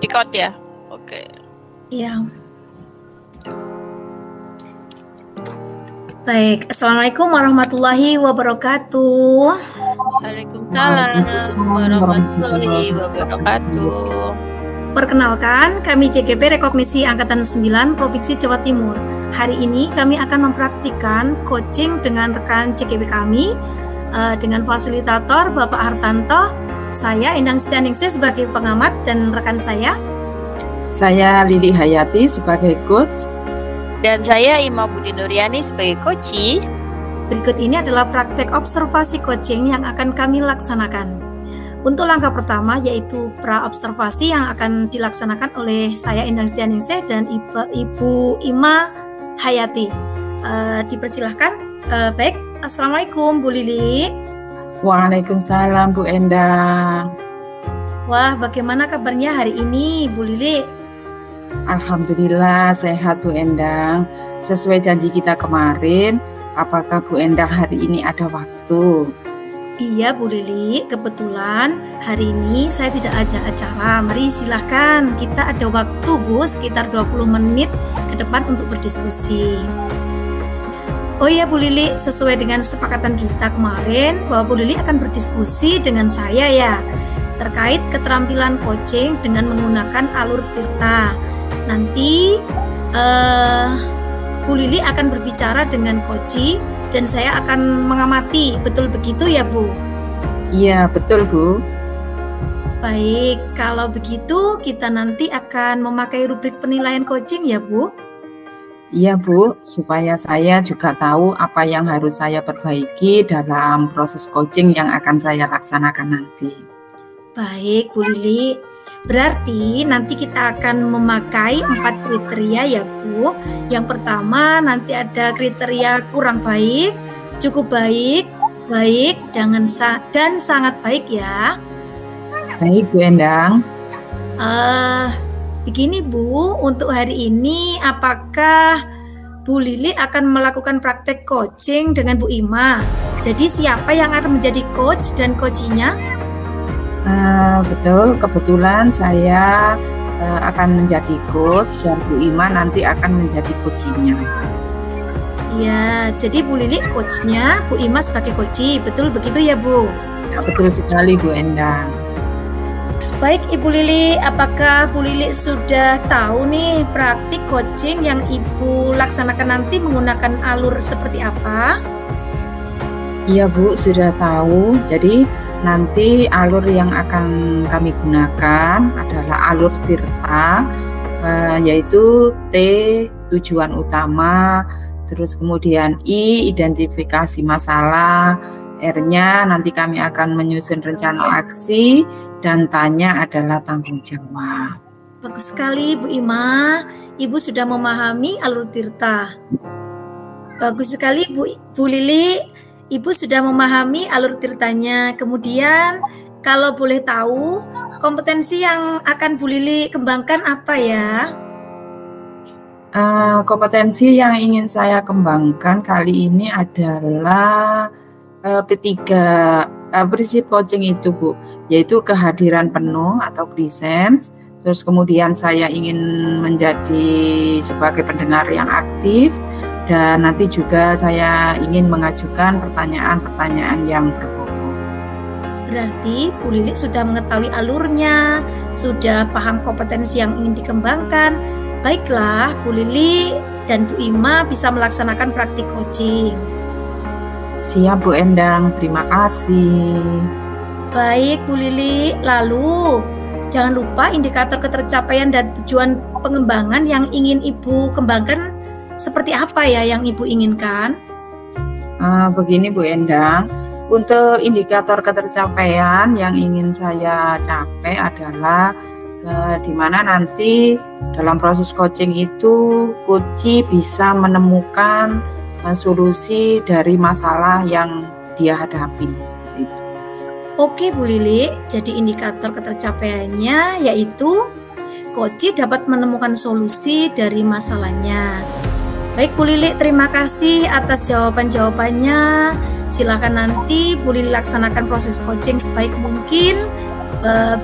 Record ya? Oke. Iya. Baik, Assalamualaikum warahmatullahi wabarakatuh. Waalaikumsalam warahmatullahi wabarakatuh. Perkenalkan, kami CGP Rekognisi Angkatan 9 Provinsi Jawa Timur. Hari ini kami akan mempraktikkan coaching dengan rekan CGP kami dengan fasilitator Bapak Hartanto, saya Endang Setianingsih sebagai pengamat dan rekan saya Lili Hayati sebagai coach. Dan saya Ima Budi Nuriani sebagai coach. Berikut ini adalah praktek observasi coaching yang akan kami laksanakan. Untuk langkah pertama yaitu pra-observasi yang akan dilaksanakan oleh saya Endang Setianingsih dan Ibu Ima Hayati. Dipersilahkan. Baik, Assalamualaikum Bu Lili. Waalaikumsalam Bu Endang. Wah, bagaimana kabarnya hari ini Bu Lili? Alhamdulillah sehat Bu Endang. Sesuai janji kita kemarin, apakah Bu Endang hari ini ada waktu? Iya Bu Lili, kebetulan hari ini saya tidak ada acara. Mari silahkan, kita ada waktu Bu, sekitar 20 menit ke depan untuk berdiskusi. Oh iya Bu Lili, sesuai dengan kesepakatan kita kemarin bahwa Bu Lili akan berdiskusi dengan saya ya terkait keterampilan coaching dengan menggunakan alur Tirta. Nanti Bu Lili akan berbicara dengan coach dan saya akan mengamati. Betul begitu ya Bu? Iya betul Bu. Baik, kalau begitu kita nanti akan memakai rubrik penilaian coaching ya Bu? Iya Bu, supaya saya juga tahu apa yang harus saya perbaiki dalam proses coaching yang akan saya laksanakan nanti. Baik Bu Lili, berarti nanti kita akan memakai 4 kriteria ya Bu. Yang pertama nanti ada kriteria kurang baik, cukup baik, baik, dan sangat baik ya. Baik Bu Endang. Begini Bu, untuk hari ini apakah Bu Lili akan melakukan praktek coaching dengan Bu Ima? Jadi siapa yang akan menjadi coach dan coachinya? Betul, kebetulan saya akan menjadi coach dan Bu Ima nanti akan menjadi coachnya. Ya, jadi Bu Lili coachnya, Bu Ima sebagai coach. Betul begitu ya Bu? Ya, betul sekali Bu Endang. Baik Ibu Lili, apakah Bu Lili sudah tahu nih praktik coaching yang Ibu laksanakan nanti menggunakan alur seperti apa? Iya Bu, sudah tahu. Jadi nanti alur yang akan kami gunakan adalah alur Tirta, yaitu T tujuan utama, terus kemudian I identifikasi masalah, R-nya nanti kami akan menyusun rencana aksi, dan tanya adalah tanggung jawab. Bagus sekali Bu Ima, Ibu sudah memahami alur Tirta. Bagus sekali Bu Lili, Ibu sudah memahami alur Tirtanya. Kemudian kalau boleh tahu kompetensi yang akan Bu Lili kembangkan apa ya? Kompetensi yang ingin saya kembangkan kali ini adalah P3 prinsip coaching itu Bu, yaitu kehadiran penuh atau presence. Terus kemudian saya ingin menjadi sebagai pendengar yang aktif, dan nanti juga saya ingin mengajukan pertanyaan-pertanyaan yang berbobot. Berarti Bu Lili sudah mengetahui alurnya, sudah paham kompetensi yang ingin dikembangkan. Baiklah, Bu Lili dan Bu Ima bisa melaksanakan praktik coaching. Siap Bu Endang, terima kasih. Baik Bu Lili, lalu jangan lupa indikator ketercapaian dan tujuan pengembangan yang ingin Ibu kembangkan seperti apa ya yang Ibu inginkan? Begini Bu Endang, untuk indikator ketercapaian yang ingin saya capai adalah di mana nanti dalam proses coaching itu coach bisa menemukan solusi dari masalah yang dia hadapi seperti itu. Oke Bu Lili, jadi indikator ketercapaiannya yaitu coach dapat menemukan solusi dari masalahnya. Baik Bu Lili, terima kasih atas jawaban-jawabannya. Silakan nanti Bu Lili laksanakan proses coaching sebaik mungkin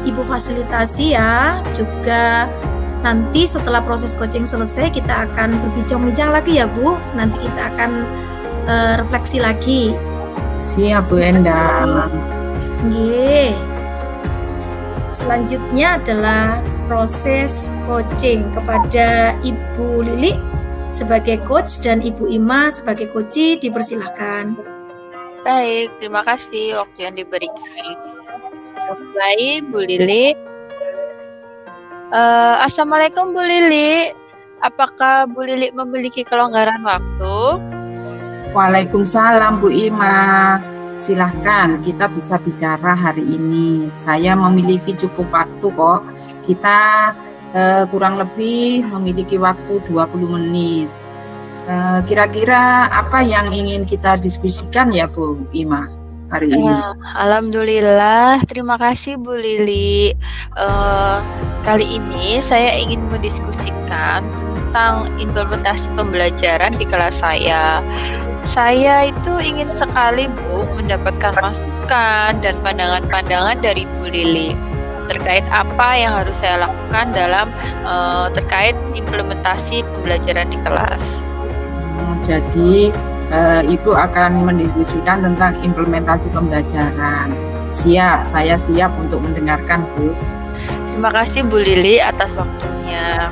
Ibu fasilitasi ya. Juga nanti setelah proses coaching selesai kita akan berbincang-bincang lagi ya Bu. Nanti kita akan refleksi lagi. Siap Bu Endang. Nggih. Selanjutnya adalah proses coaching kepada Ibu Lili sebagai coach dan Ibu Ima sebagai coach. Dipersilahkan. Baik, terima kasih waktu yang diberikan. Baik, Bu Lili. Assalamualaikum Bu Lili. Apakah Bu Lili memiliki kelonggaran waktu? Waalaikumsalam Bu Ima. Silahkan, kita bisa bicara hari ini. Saya memiliki cukup waktu kok. Kita kurang lebih memiliki waktu 20 menit. Kira-kira apa yang ingin kita diskusikan ya Bu Ima hari ini? Alhamdulillah, terima kasih Bu Lili. Kali ini saya ingin mendiskusikan tentang implementasi pembelajaran di kelas saya. Saya itu ingin sekali Bu mendapatkan masukan dan pandangan-pandangan dari Bu Lili terkait apa yang harus saya lakukan dalam terkait implementasi pembelajaran di kelas. Jadi Ibu akan mendiskusikan tentang implementasi pembelajaran. Siap, saya siap untuk mendengarkan Bu. Terima kasih Bu Lili atas waktunya.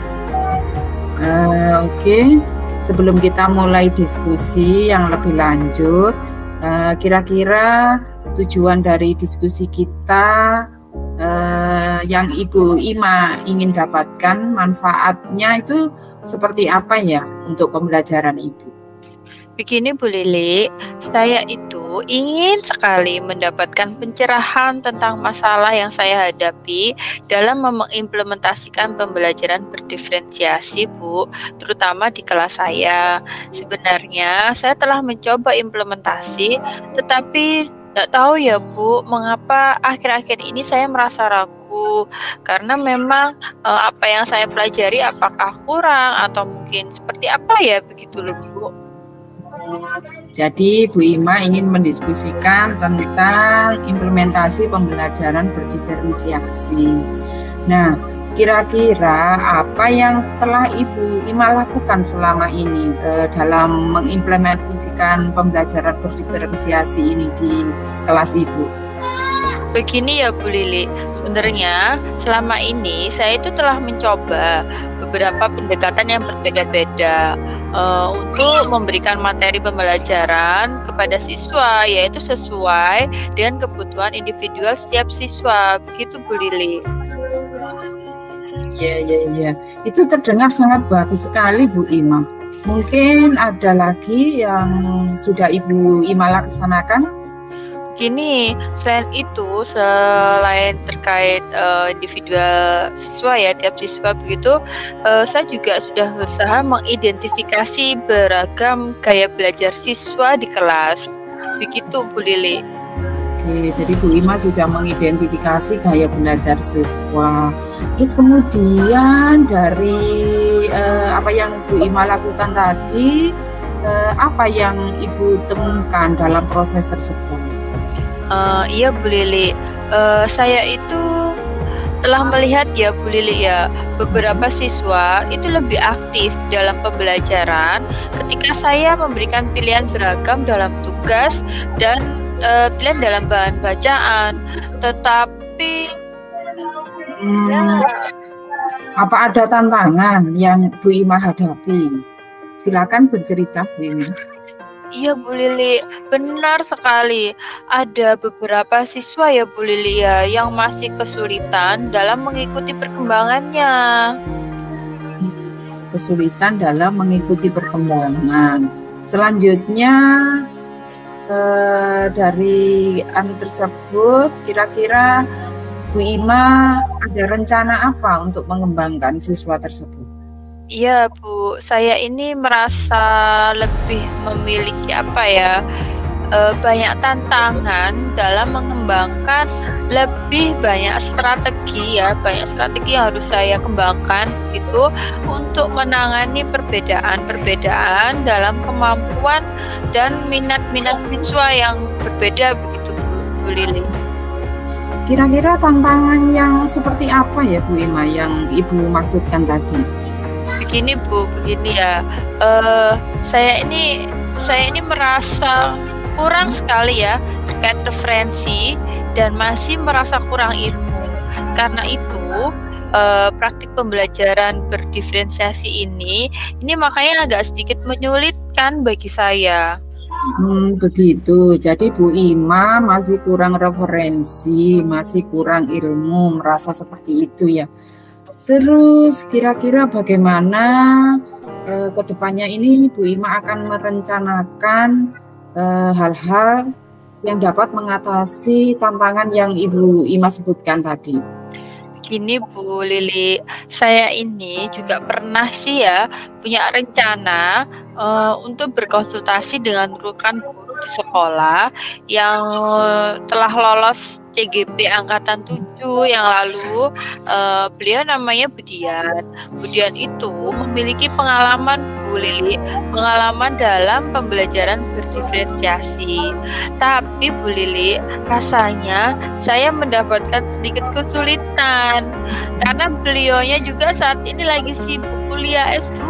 Oke. Sebelum kita mulai diskusi yang lebih lanjut, kira-kira tujuan dari diskusi kita yang Ibu Ima ingin dapatkan manfaatnya itu seperti apa ya untuk pembelajaran Ibu? Begini Bu Lili, saya itu ingin sekali mendapatkan pencerahan tentang masalah yang saya hadapi dalam mengimplementasikan pembelajaran berdiferensiasi Bu, terutama di kelas saya. Sebenarnya saya telah mencoba implementasi, tetapi tidak tahu ya Bu, mengapa akhir-akhir ini saya merasa ragu, karena memang apa yang saya pelajari apakah kurang atau mungkin seperti apa ya, begitu loh Bu. Jadi Bu Ima ingin mendiskusikan tentang implementasi pembelajaran berdiferensiasi. Nah, kira-kira apa yang telah Ibu Ima lakukan selama ini dalam mengimplementasikan pembelajaran berdiferensiasi ini di kelas Ibu? Begini ya Bu Lili, sebenarnya selama ini saya itu telah mencoba beberapa pendekatan yang berbeda-beda untuk memberikan materi pembelajaran kepada siswa, yaitu sesuai dengan kebutuhan individual setiap siswa. Begitu Bu Lili. Iya. Itu terdengar sangat bagus sekali Bu Ima. Mungkin ada lagi yang sudah Ibu Ima laksanakan? Begini, selain itu, selain terkait individual siswa ya, tiap siswa begitu, saya juga sudah berusaha mengidentifikasi beragam gaya belajar siswa di kelas. Begitu Bu Lili. Oke, jadi Bu Ima sudah mengidentifikasi gaya belajar siswa. Terus kemudian dari apa yang Bu Ima lakukan tadi, apa yang Ibu temukan dalam proses tersebut? Iya Bu Lili, saya itu telah melihat ya Bu Lili ya, beberapa siswa itu lebih aktif dalam pembelajaran ketika saya memberikan pilihan beragam dalam tugas dan pilihan dalam bahan bacaan. Tetapi apa ada tantangan yang Bu Ima hadapi? Silakan bercerita Bu Ima. Iya Bu Lili, benar sekali. Ada beberapa siswa ya Bu Lili ya yang masih kesulitan dalam mengikuti perkembangannya. Kesulitan dalam mengikuti perkembangan. Selanjutnya dari tersebut, kira-kira Bu Ima ada rencana apa untuk mengembangkan siswa tersebut? Iya Bu, saya ini merasa lebih memiliki banyak tantangan dalam mengembangkan lebih banyak strategi yang harus saya kembangkan gitu untuk menangani perbedaan dalam kemampuan dan minat-minat siswa yang berbeda begitu Bu Lili. kira-kira tantangan yang seperti apa ya Bu Ima yang Ibu maksudkan tadi? Begini Bu, begini ya. Saya ini merasa kurang sekali ya terkait referensi dan masih merasa kurang ilmu. Karena itu praktik pembelajaran berdiferensiasi ini makanya agak sedikit menyulitkan bagi saya. Begitu. Jadi Bu Ima masih kurang referensi, masih kurang ilmu, merasa seperti itu ya. Terus kira-kira bagaimana kedepannya ini Bu Ima akan merencanakan hal-hal yang dapat mengatasi tantangan yang Ibu Ima sebutkan tadi? Begini Bu Lili, saya ini juga pernah sih ya punya rencana untuk berkonsultasi dengan rekan guru di sekolah yang telah lolos CGP angkatan 7 yang lalu. Beliau namanya Budian. Budian itu memiliki pengalaman Bu Lili, pengalaman dalam pembelajaran berdiferensiasi. Tapi Bu Lili, rasanya saya mendapatkan sedikit kesulitan karena beliaunya juga saat ini lagi sibuk kuliah S2.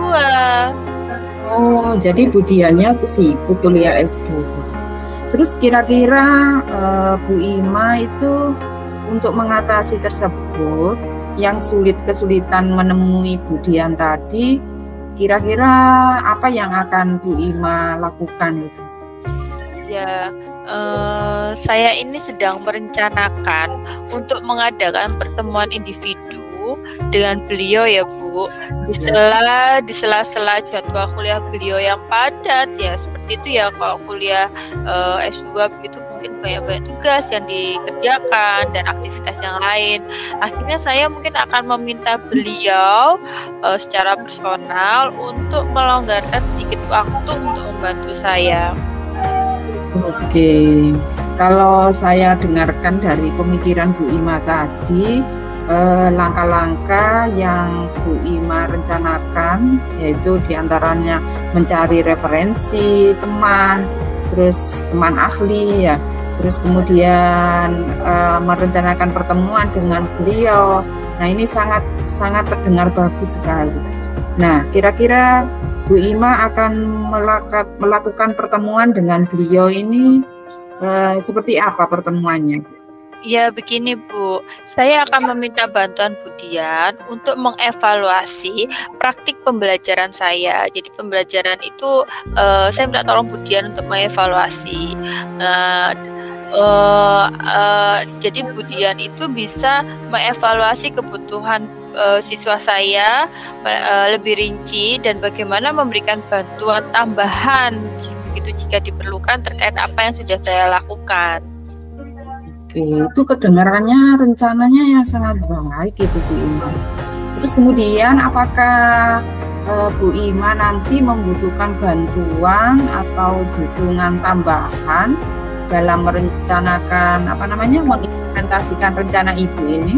Oh, jadi Budiannya sibuk kuliah S2. Terus kira-kira Bu Ima itu untuk mengatasi tersebut yang kesulitan menemui Budian tadi, kira-kira apa yang akan Bu Ima lakukan itu? Ya, saya ini sedang merencanakan untuk mengadakan pertemuan individu dengan beliau ya Bu, di sela-sela jadwal kuliah beliau yang padat ya, seperti itu ya. Kalau kuliah S2 begitu mungkin banyak tugas yang dikerjakan dan aktivitas yang lain. Akhirnya saya mungkin akan meminta beliau secara personal untuk melonggarkan sedikit waktu untuk membantu saya. Oke, kalau saya dengarkan dari pemikiran Bu Ima tadi, langkah-langkah yang Bu Ima rencanakan yaitu diantaranya mencari referensi teman, terus teman ahli ya, terus kemudian merencanakan pertemuan dengan beliau. Nah, ini sangat terdengar bagus sekali. Nah, kira-kira Bu Ima akan melakukan pertemuan dengan beliau ini seperti apa pertemuannya? Ya begini Bu, saya akan meminta bantuan Budian untuk mengevaluasi praktik pembelajaran saya. Jadi pembelajaran itu saya minta tolong Budian untuk mengevaluasi. Jadi Budian itu bisa mengevaluasi kebutuhan siswa saya lebih rinci dan bagaimana memberikan bantuan tambahan begitu jika diperlukan terkait apa yang sudah saya lakukan. Oke, itu kedengarannya rencananya yang sangat baik itu Bu Ima. Terus kemudian apakah Bu Ima nanti membutuhkan bantuan atau dukungan tambahan dalam merencanakan mengimplementasikan rencana Ibu ini?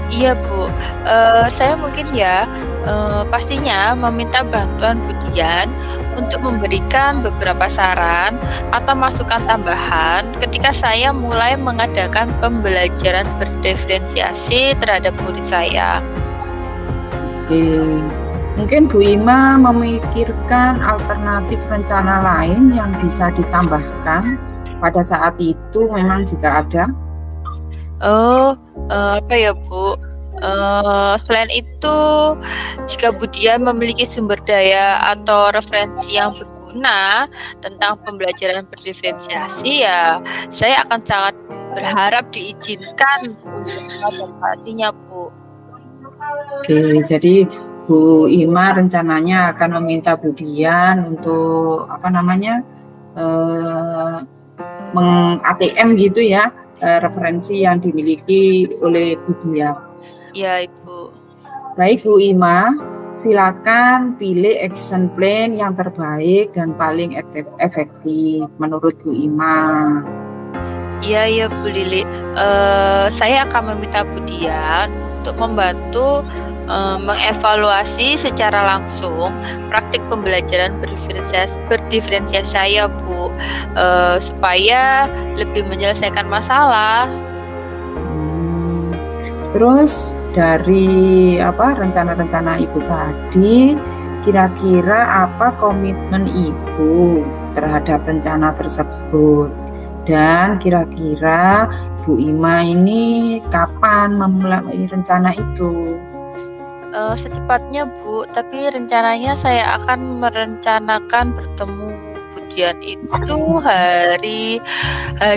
Iya Bu, saya mungkin ya pastinya meminta bantuan Budian untuk memberikan beberapa saran atau masukan tambahan ketika saya mulai mengadakan pembelajaran berdiferensiasi terhadap murid saya. Oke, mungkin Bu Ima memikirkan alternatif rencana lain yang bisa ditambahkan pada saat itu memang jika ada. Apa ya Bu? Selain itu, jika Budian memiliki sumber daya atau referensi yang berguna tentang pembelajaran berdiferensiasi, ya saya akan sangat berharap diizinkan adaptasinya Bu. Oke, jadi Bu Ima rencananya akan meminta Budian untuk meng-ATM gitu ya, referensi yang dimiliki oleh Budian. Ya Ibu. Baik Bu Ima, silakan pilih action plan yang terbaik dan paling efektif menurut Bu Ima. Iya Bu Lili. Saya akan meminta Budian untuk membantu mengevaluasi secara langsung praktik pembelajaran berdiferensiasi saya Bu, supaya lebih menyelesaikan masalah. Terus dari rencana-rencana Ibu tadi, kira-kira apa komitmen Ibu terhadap rencana tersebut? Dan kira-kira Bu Ima ini kapan memulai rencana itu? Secepatnya Bu, tapi rencananya saya akan merencanakan bertemu Budian itu hari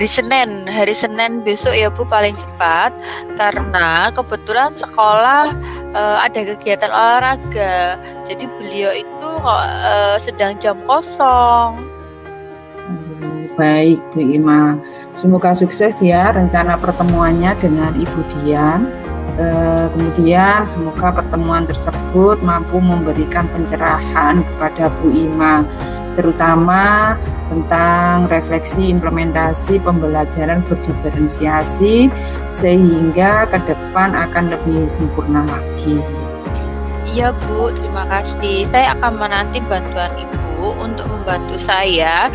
Senin besok ya Bu, paling cepat, karena kebetulan sekolah ada kegiatan olahraga, jadi beliau itu sedang jam kosong. Baik Bu Ima, semoga sukses ya rencana pertemuannya dengan Ibu Dian. Kemudian semoga pertemuan tersebut mampu memberikan pencerahan kepada Bu Ima, terutama tentang refleksi implementasi pembelajaran berdiferensiasi sehingga ke depan akan lebih sempurna lagi. Iya Bu, terima kasih. Saya akan menanti bantuan Ibu untuk membantu saya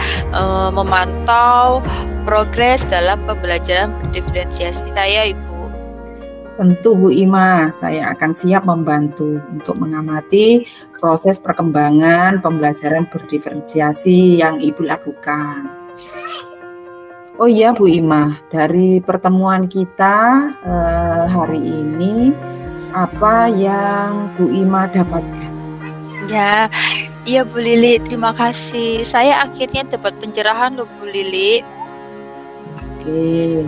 memantau progres dalam pembelajaran berdiferensiasi saya, Ibu. Tentu Bu Ima, saya akan siap membantu untuk mengamati proses perkembangan pembelajaran berdiferensiasi yang Ibu lakukan. Oh iya Bu Ima, dari pertemuan kita hari ini, apa yang Bu Ima dapatkan? Ya, iya Bu Lili, terima kasih. Saya akhirnya dapat pencerahan loh Bu Lili. Oke.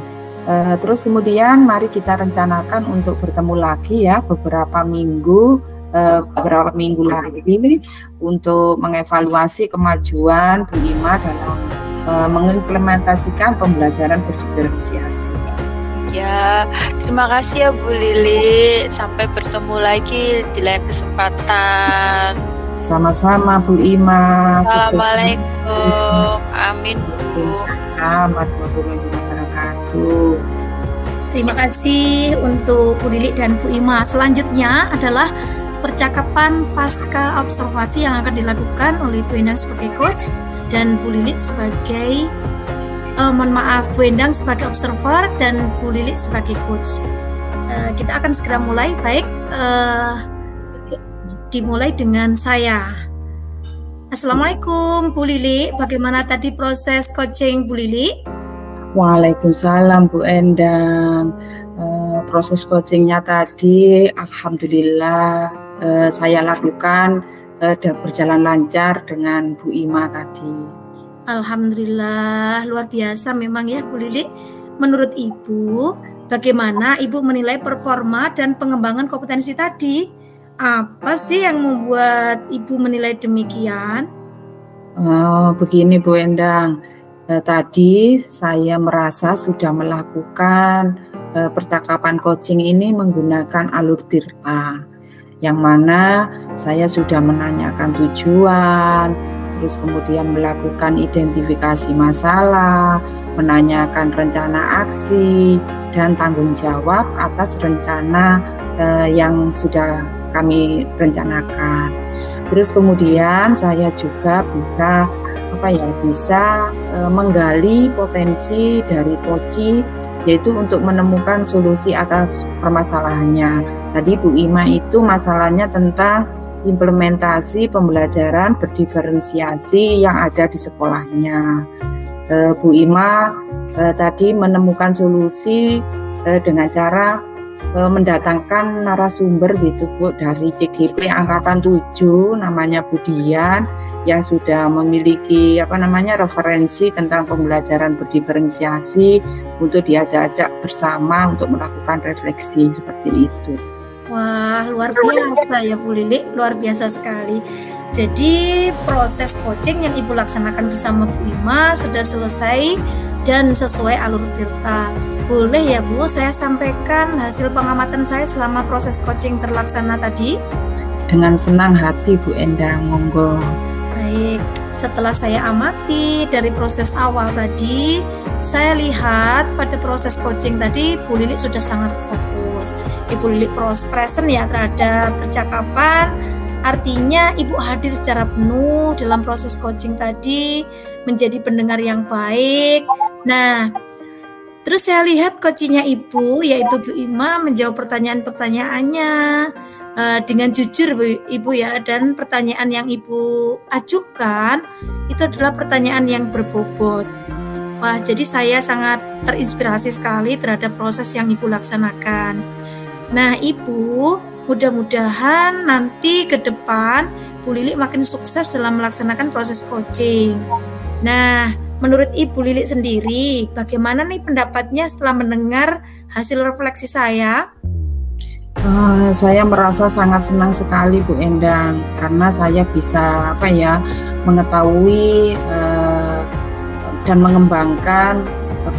Terus kemudian mari kita rencanakan untuk bertemu lagi ya beberapa minggu lagi untuk mengevaluasi kemajuan Bu Ima dalam mengimplementasikan pembelajaran berdiferensiasi. Ya, terima kasih ya Bu Lili. Sampai bertemu lagi di lain kesempatan. Sama-sama Bu Ima. Assalamualaikum. Amin Bu. Warahmatullahi wabarakatuh. Terima kasih untuk Bu Lili dan Bu Ima. Selanjutnya adalah percakapan pasca observasi yang akan dilakukan oleh Bu Endang sebagai coach dan Bu Lili sebagai Bu Endang sebagai observer dan Bu Lili sebagai coach. Kita akan segera mulai. Baik, dimulai dengan saya. Assalamualaikum Bu Lili, bagaimana tadi proses coaching Bu Lili? Waalaikumsalam Bu Endang. Proses coachingnya tadi alhamdulillah saya lakukan berjalan lancar dengan Bu Ima tadi. Alhamdulillah, luar biasa memang ya Bu Lili. Menurut Ibu, bagaimana Ibu menilai performa dan pengembangan kompetensi tadi? Apa sih yang membuat Ibu menilai demikian? Begini Bu Endang, tadi saya merasa sudah melakukan percakapan coaching ini menggunakan alur tirta, yang mana saya sudah menanyakan tujuan, terus kemudian melakukan identifikasi masalah, menanyakan rencana aksi, dan tanggung jawab atas rencana yang sudah kami rencanakan. Terus kemudian saya juga bisa menggali potensi dari coach, yaitu untuk menemukan solusi atas permasalahannya. Tadi Bu Ima itu masalahnya tentang implementasi pembelajaran berdiferensiasi yang ada di sekolahnya. Bu Ima tadi menemukan solusi dengan cara mendatangkan narasumber gitu Bu dari CGP angkatan 7 namanya Budian yang sudah memiliki referensi tentang pembelajaran berdiferensiasi untuk diajak-ajak bersama untuk melakukan refleksi seperti itu. Wah, luar biasa ya Bu Lili, luar biasa sekali. Jadi proses coaching yang Ibu laksanakan bersama Bu Ima sudah selesai dan sesuai alur tirta. Boleh ya Bu, saya sampaikan hasil pengamatan saya selama proses coaching terlaksana tadi? Dengan senang hati Bu Endang, monggo. Baik, setelah saya amati dari proses awal tadi, saya lihat pada proses coaching tadi Bu Lili sudah sangat fokus. Ibu Lili present ya terhadap percakapan, artinya Ibu hadir secara penuh dalam proses coaching tadi, menjadi pendengar yang baik. Nah, Terus saya lihat coachingnya Ibu, yaitu Bu Ima, menjawab pertanyaan-pertanyaannya dengan jujur Ibu ya, dan pertanyaan yang Ibu ajukan itu adalah pertanyaan yang berbobot. Wah, jadi saya sangat terinspirasi sekali terhadap proses yang Ibu laksanakan. Nah, Ibu, mudah-mudahan nanti ke depan Bu Lili makin sukses dalam melaksanakan proses coaching. Nah, menurut Ibu Lili sendiri, bagaimana nih pendapatnya setelah mendengar hasil refleksi saya? Saya merasa sangat senang sekali Bu Endang, karena saya bisa mengetahui dan mengembangkan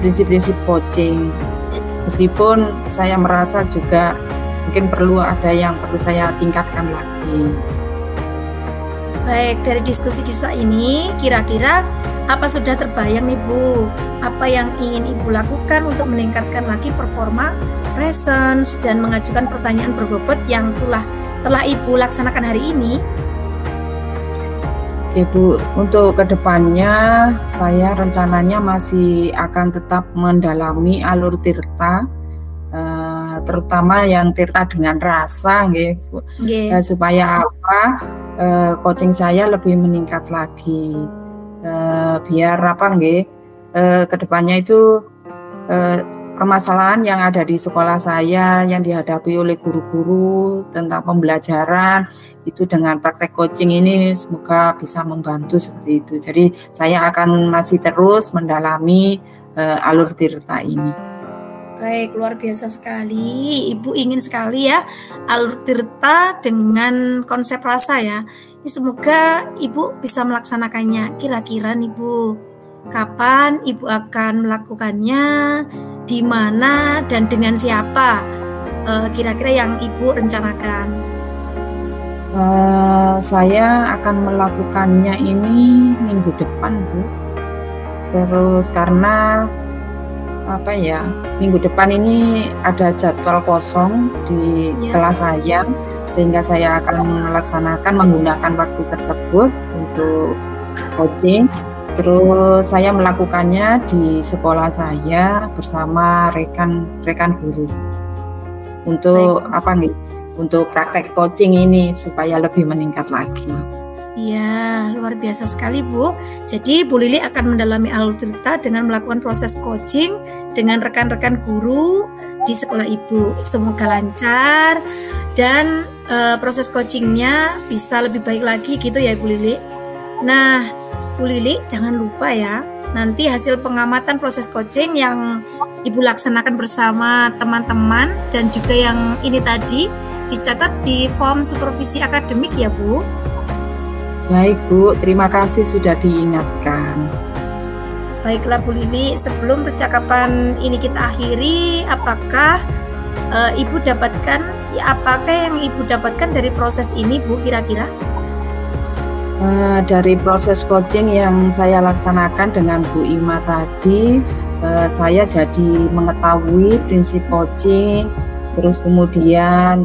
prinsip-prinsip coaching. Meskipun saya merasa juga mungkin perlu ada yang perlu saya tingkatkan lagi. Baik, dari diskusi kisah ini, kira-kira apa sudah terbayang nih Bu? Apa yang ingin Ibu lakukan untuk meningkatkan lagi performa, presence, dan mengajukan pertanyaan berbobot yang telah Ibu laksanakan hari ini? Ibu, untuk kedepannya saya rencananya masih akan tetap mendalami alur tirta, terutama yang tirta dengan rasa, Bu. Supaya coaching saya lebih meningkat lagi, biar kedepannya itu permasalahan yang ada di sekolah saya yang dihadapi oleh guru-guru tentang pembelajaran itu dengan praktek coaching ini semoga bisa membantu seperti itu. Jadi saya akan masih terus mendalami alur tirta ini. Baik, luar biasa sekali. Ibu ingin sekali ya alur tirta dengan konsep rasa ya. Semoga Ibu bisa melaksanakannya. Kira-kira nih Bu, kapan Ibu akan melakukannya, di mana, dan dengan siapa? Kira-kira yang Ibu rencanakan? Saya akan melakukannya ini minggu depan Bu. Terus karena minggu depan ini ada jadwal kosong di kelas saya, sehingga saya akan melaksanakan menggunakan waktu tersebut untuk coaching. Terus saya melakukannya di sekolah saya bersama rekan guru untuk untuk praktek coaching ini supaya lebih meningkat lagi. Iya, luar biasa sekali Bu. Jadi Bu Lili akan mendalami alur tirta dengan melakukan proses coaching dengan rekan-rekan guru di sekolah Ibu. Semoga lancar dan proses coachingnya bisa lebih baik lagi gitu ya Bu Lili. Nah, Bu Lili jangan lupa ya, nanti hasil pengamatan proses coaching yang Ibu laksanakan bersama teman-teman dan juga yang ini tadi dicatat di form supervisi akademik ya Bu. Baik Bu, terima kasih sudah diingatkan. Baiklah Bu Lili, sebelum percakapan ini kita akhiri, apakah Ibu dapatkan, apakah yang Ibu dapatkan dari proses ini Bu kira-kira? Dari proses coaching yang saya laksanakan dengan Bu Ima tadi, saya jadi mengetahui prinsip coaching, terus kemudian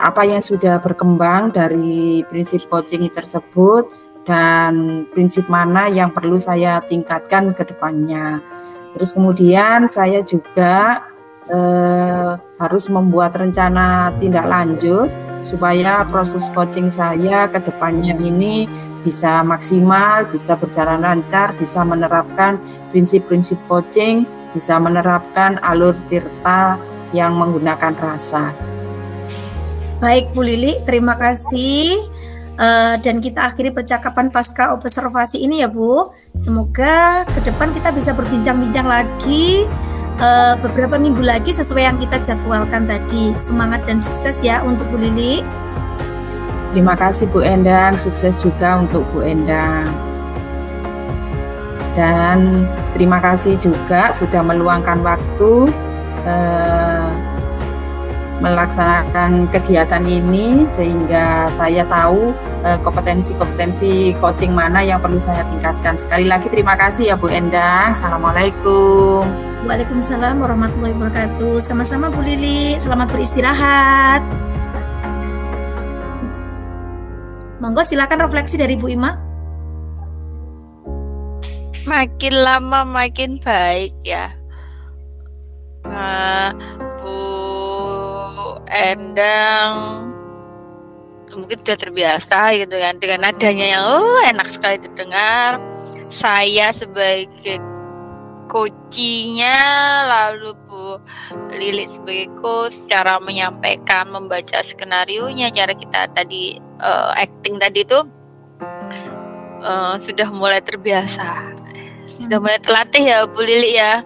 apa yang sudah berkembang dari prinsip coaching tersebut dan prinsip mana yang perlu saya tingkatkan ke depannya. Terus kemudian saya juga harus membuat rencana tindak lanjut supaya proses coaching saya ke depannya ini bisa maksimal, bisa berjalan lancar, bisa menerapkan prinsip-prinsip coaching, bisa menerapkan alur tirta yang menggunakan rasa. Baik Bu Lili, terima kasih. Dan kita akhiri percakapan pasca observasi ini ya Bu. Semoga ke depan kita bisa berbincang-bincang lagi beberapa minggu lagi sesuai yang kita jadwalkan tadi. Semangat dan sukses ya untuk Bu Lili. Terima kasih Bu Endang, sukses juga untuk Bu Endang. Dan terima kasih juga sudah meluangkan waktu melaksanakan kegiatan ini sehingga saya tahu kompetensi-kompetensi coaching mana yang perlu saya tingkatkan. Sekali lagi terima kasih ya Bu Endang. Assalamualaikum. Waalaikumsalam warahmatullahi wabarakatuh. Sama-sama Bu Lili, selamat beristirahat. Monggo silakan refleksi dari Bu Ima. Makin lama makin baik ya. Bu Endang mungkin sudah terbiasa gitu kan dengan nadanya yang enak sekali didengar. Saya sebagai coachingnya, lalu Bu Lili sebagai coach, cara menyampaikan, membaca skenarionya, cara kita tadi acting tadi itu sudah mulai terbiasa, sudah mulai terlatih ya Bu Lili ya.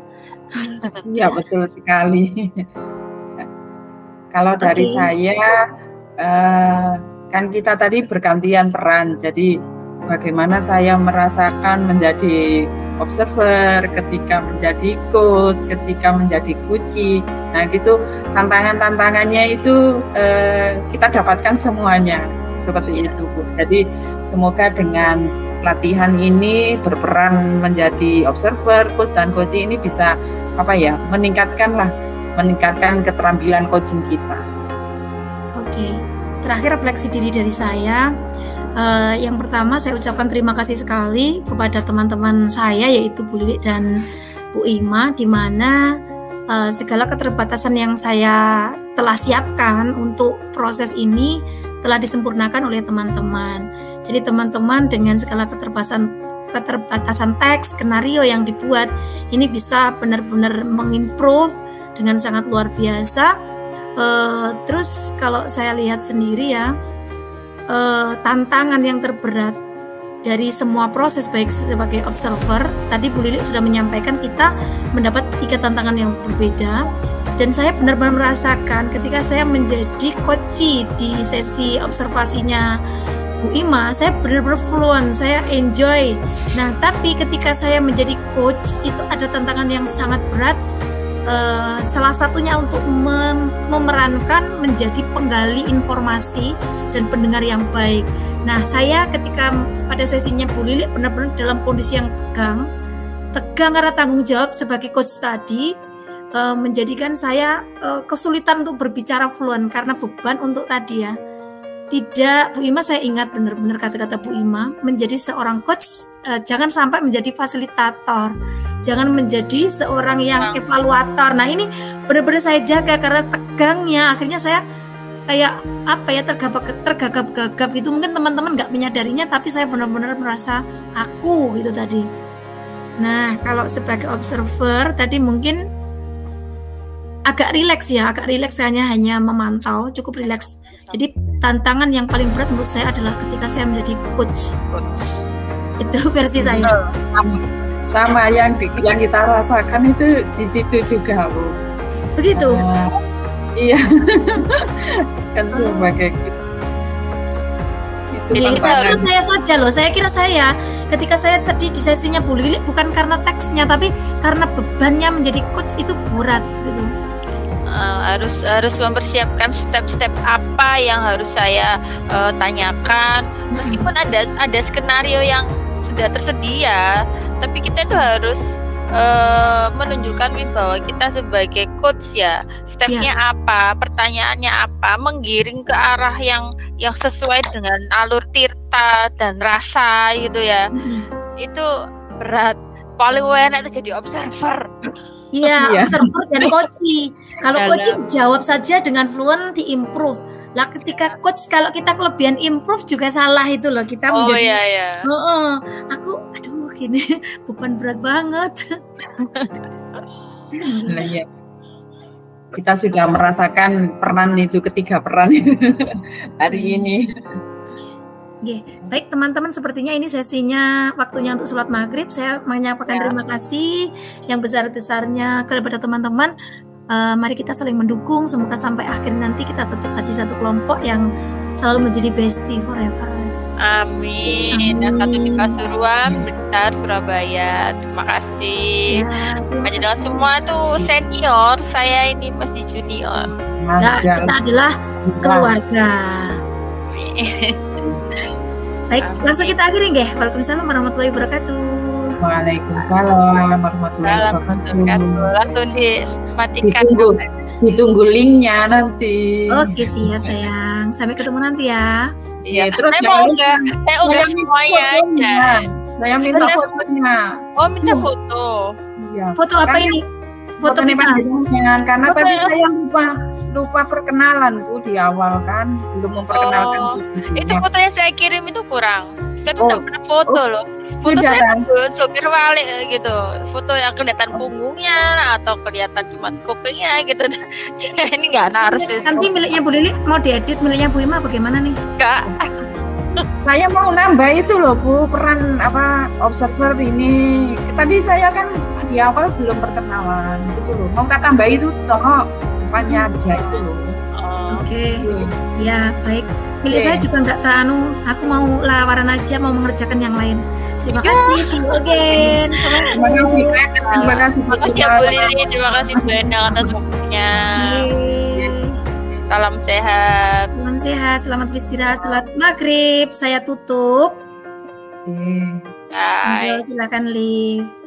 Iya betul sekali. Kalau dari saya kan kita tadi bergantian peran, jadi bagaimana saya merasakan menjadi observer, ketika menjadi coach, ketika menjadi coaching. Nah gitu tantangannya itu kita dapatkan semuanya seperti itu Bu. Jadi semoga dengan latihan ini berperan menjadi observer, coach dan coaching ini bisa meningkatkan keterampilan coaching kita. Oke, terakhir refleksi diri dari saya. Yang pertama saya ucapkan terima kasih sekali kepada teman-teman saya yaitu Bu Lili dan Bu Ima, di mana segala keterbatasan yang saya telah siapkan untuk proses ini telah disempurnakan oleh teman-teman. Jadi teman-teman dengan segala keterbatasan teks, skenario yang dibuat ini bisa benar-benar mengimprove dengan sangat luar biasa. Terus kalau saya lihat sendiri ya, tantangan yang terberat dari semua proses baik sebagai observer, tadi Bu Lili sudah menyampaikan kita mendapat 3 tantangan yang berbeda, dan saya benar-benar merasakan ketika saya menjadi coach di sesi observasinya Bu Ima, saya benar-benar fluent, saya enjoy. Nah tapi ketika saya menjadi coach itu ada tantangan yang sangat berat. Salah satunya untuk memerankan menjadi penggali informasi dan pendengar yang baik. Nah, saya ketika pada sesinya Bu Lili benar-benar dalam kondisi yang tegang karena tanggung jawab sebagai coach tadi menjadikan saya kesulitan untuk berbicara fluent karena beban untuk tadi ya. Tidak, Bu Ima, saya ingat benar-benar kata-kata Bu Ima, menjadi seorang coach jangan sampai menjadi fasilitator, jangan menjadi seorang yang evaluator. Nah ini benar-benar saya jaga karena tegangnya akhirnya saya kayak tergagap-gagap gitu. Mungkin teman-teman nggak menyadarinya, tapi saya benar-benar merasa kaku gitu tadi. Nah kalau sebagai observer tadi mungkin agak rileks hanya memantau, cukup rileks. Jadi tantangan yang paling berat menurut saya adalah ketika saya menjadi coach. Itu versi saya. Sama yang kita rasakan itu di situ juga Bu. Begitu. Iya. Kan sebagai itu saya saja loh. Saya kira ketika saya tadi di sesinya Bu Lili bukan karena teksnya tapi karena bebannya menjadi coach itu berat gitu. Harus mempersiapkan step-step apa yang harus saya tanyakan, meskipun ada skenario yang sudah tersedia, tapi kita itu harus menunjukkan bahwa kita sebagai coach ya, stepnya apa, pertanyaannya apa, menggiring ke arah yang sesuai dengan alur Tirta dan rasa gitu ya. Itu berat. Paling enak itu jadi observer. Iya, observer dan coach. Kalau coach dijawab saja dengan fluent, di-improve. Lah ketika coach, kalau kita kelebihan improve juga salah itu loh. Kita menjadi aku gini beban berat banget. Nah, ya. Kita sudah merasakan peran itu, ketiga peran hari ini. Baik teman-teman, sepertinya ini sesinya waktunya untuk sholat maghrib. Saya menyampaikan terima kasih yang besar-besarnya kepada teman-teman. Mari kita saling mendukung, semoga sampai akhir nanti kita tetap jadi satu kelompok yang selalu menjadi bestie forever. Amin. Yang satu di Pasuruan, Blitar, Surabaya. Terima kasih. Dengan semua tuh senior, saya ini masih junior. Kita adalah keluarga. Baik, langsung kita akhiri nggih. Waalaikumsalam warahmatullahi wabarakatuh. Waalaikumsalam warahmatullahi wabarakatuh. Langsung dimatikan. Ditunggu linknya nanti. Oke, siap sayang. Sampai ketemu nanti ya. Iya, terus saya udah semuanya aja. Saya minta fotonya. Oh, minta foto. Foto apa ini? foto nih kita. panjenengan karena tadi saya lupa perkenalan Bu di awal kan, belum memperkenalkan. Itu fotonya saya kirim itu kurang. Saya tuh pernah foto loh. Foto sudah, saya kan? tuh sopir balik gitu. Foto yang kelihatan punggungnya atau kelihatan cuma kupingnya gitu. Ini nggak narsis. Nanti miliknya Bu Lili mau diedit, miliknya Bu Ima bagaimana nih? Kak. Saya mau nambah itu loh Bu, peran apa observer ini. Tadi saya kan di awal belum perkenalan gitu loh. Mau tak tambah itu toh depannya aja itu loh. Oke. Ya, baik. Milik saya juga nggak tahu, aku mau lawaran aja, mau mengerjakan yang lain. Terima kasih, see you again. Terima kasih, terima kasih. Terima kasih ya Bu Lili, terima kasih banyak atas waktunya. Salam sehat. Salam sehat, selamat beristirahat, salat maghrib. Saya tutup. Bye. Silakan live.